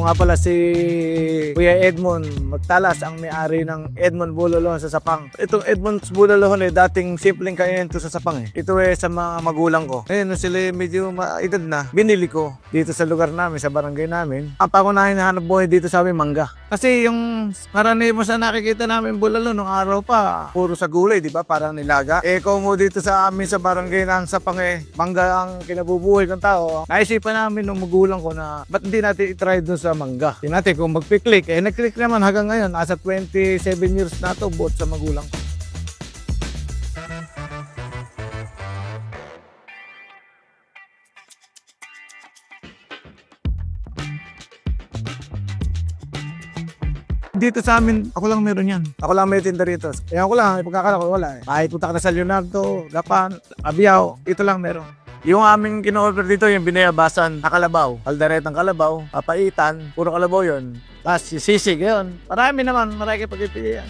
Ako nga pala si Kuya Edmond Magtalas, ang may-ari ng Edmond Bulalohon sa Sapang. Itong Edmond's Bulalohon dating simpleng kainin to sa Sapang Ito sa mga magulang ko. Ngayon, sila medyo edad na, binili ko dito sa lugar namin, sa barangay namin. Ang pangunahin na hanap buhay dito sa amin, mangga. Kasi yung karaniwan sa nakikita namin Bulalohon nung araw pa, puro sa gulay, di ba? Parang nilaga. Kung mo dito sa amin sa barangay ng Sapang mangga ang kinabubuhay ng tao. Naisipan namin nung magulang ko na ba't hindi natin i-try doon sa mangga. Hindi natin kung magpi-click. Nag-click naman hanggang ngayon. Nasa 27 years na to buot sa magulang ko. Dito sa amin, ako lang meron yan. Ako lang may tinda rito. Kaya ako lang, ipagkakala ko wala Kahit punta ka na sa Leonardo, Gapan, Abiao, ito lang meron. Yung aming kino-order dito, yung binayabasan na kalabaw. Kalderetang kalabaw, papaitan, puro kalabaw yun. Tapos sisig yun. Marami naman, marami pagpipilian.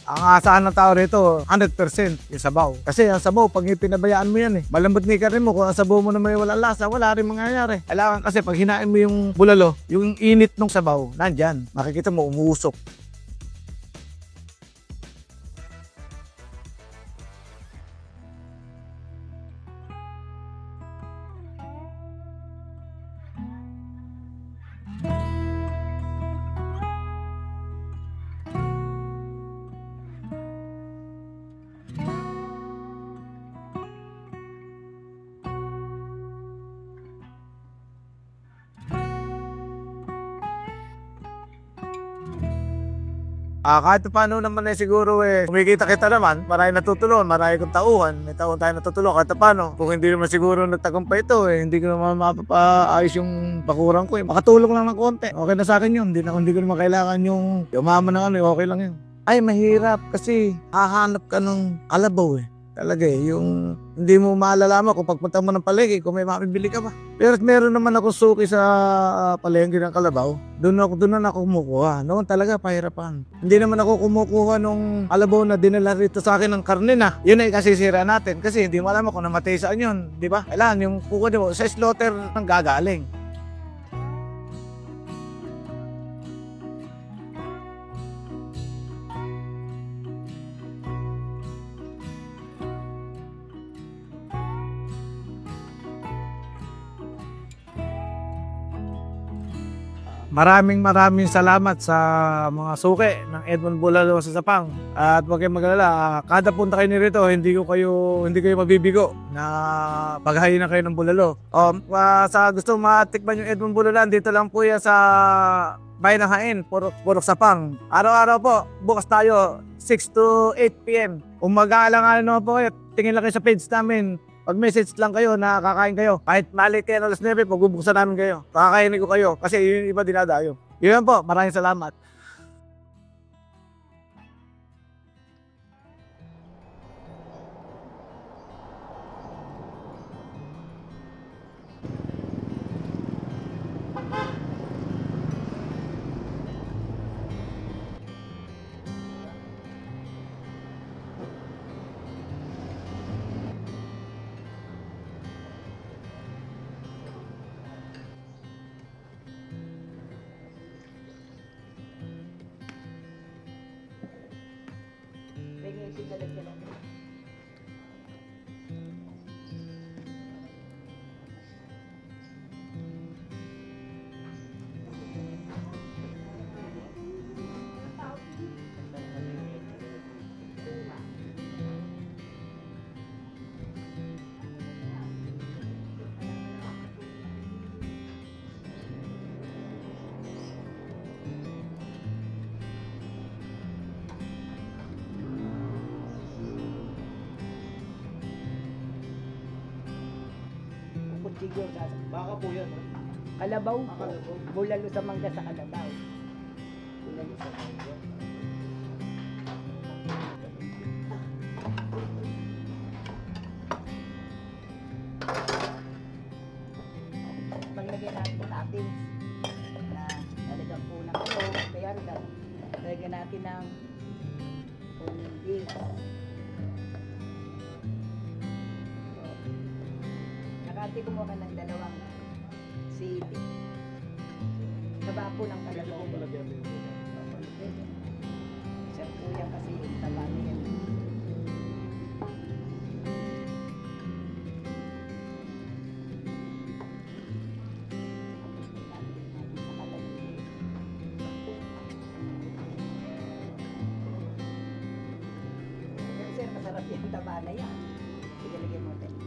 Ang asahan ng tao rito, 100% yung sabaw. Kasi ang sabaw, pag pinabayaan mo yan malambot ni ka rin mo. Kung ang sabaw mo naman walang lasa, wala rin mangyayari. Kailangan kasi pag hinain mo yung bulalo, yung init ng sabaw, nandyan. Makikita mo, umuusok. Kahit paano naman siguro kumikita kita naman, marami natutulungan, marami kong tauhan, may taon tayo natutulungan kahit paano. Kung hindi naman siguro nagtagumpay ito hindi ko naman mapapaayos yung bakuran ko Makatulong lang ng konti. Okay na sa akin yun, hindi ko naman kailangan yung mama ng okay lang yun. Ay, mahirap kasi hahanap ka ng kalabaw Talaga yung hindi mo maalalaman kung pagpunta mo ng palengke kung may mabibili ka ba. Pero meron naman ako suki sa palengke ng kalabaw. Doon na ako kumukuha. Noon talaga pahirapan. Hindi naman ako kumukuha nung kalabaw na dinala rito sa akin ng karne na. Yun ay kasisira natin kasi hindi mo alam kung namatay saan yun. Di ba? Kailangan yung kuko mo sa slaughter ng gagaling. Maraming salamat sa mga suki ng Edmond Bulalohon sa Sapang. At huwag kayong mag-alala, kada punta kayo nito, hindi kayo mabibigo na paghain na kayo ng bulalo. Sa gusto matikman yung Edmond Bulalohon, dito lang po yan sa Bayan ng Hain, Purok Sapang. Araw-araw po, bukas tayo 6 to 8 p.m. Kung mag-aalang po kayo, tingin lang kayo sa page namin. Pag-message lang kayo na kakain kayo. Kahit mali kayo alas 9, pagbubuksan namin kayo. Kakakainin ko kayo kasi yung iba dinadayo. Yun po, maraming salamat. Baka po yan. Kalabaw po. Bulalo sa mangga sa kalabaw. Bulalo sa mangga. Maglagay natin ng toppings na lalagyan po ng ito. Kaya lalagyan natin ng onion beans. Ate, kumuha ka ng dalawang sili. Taba po ng kalabaw. Sir, kuya kasi yung taba niya. Sir, masarap yung taba na yan. Sige, lagyan mo tayo.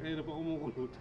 Kaya na pa kumukulot.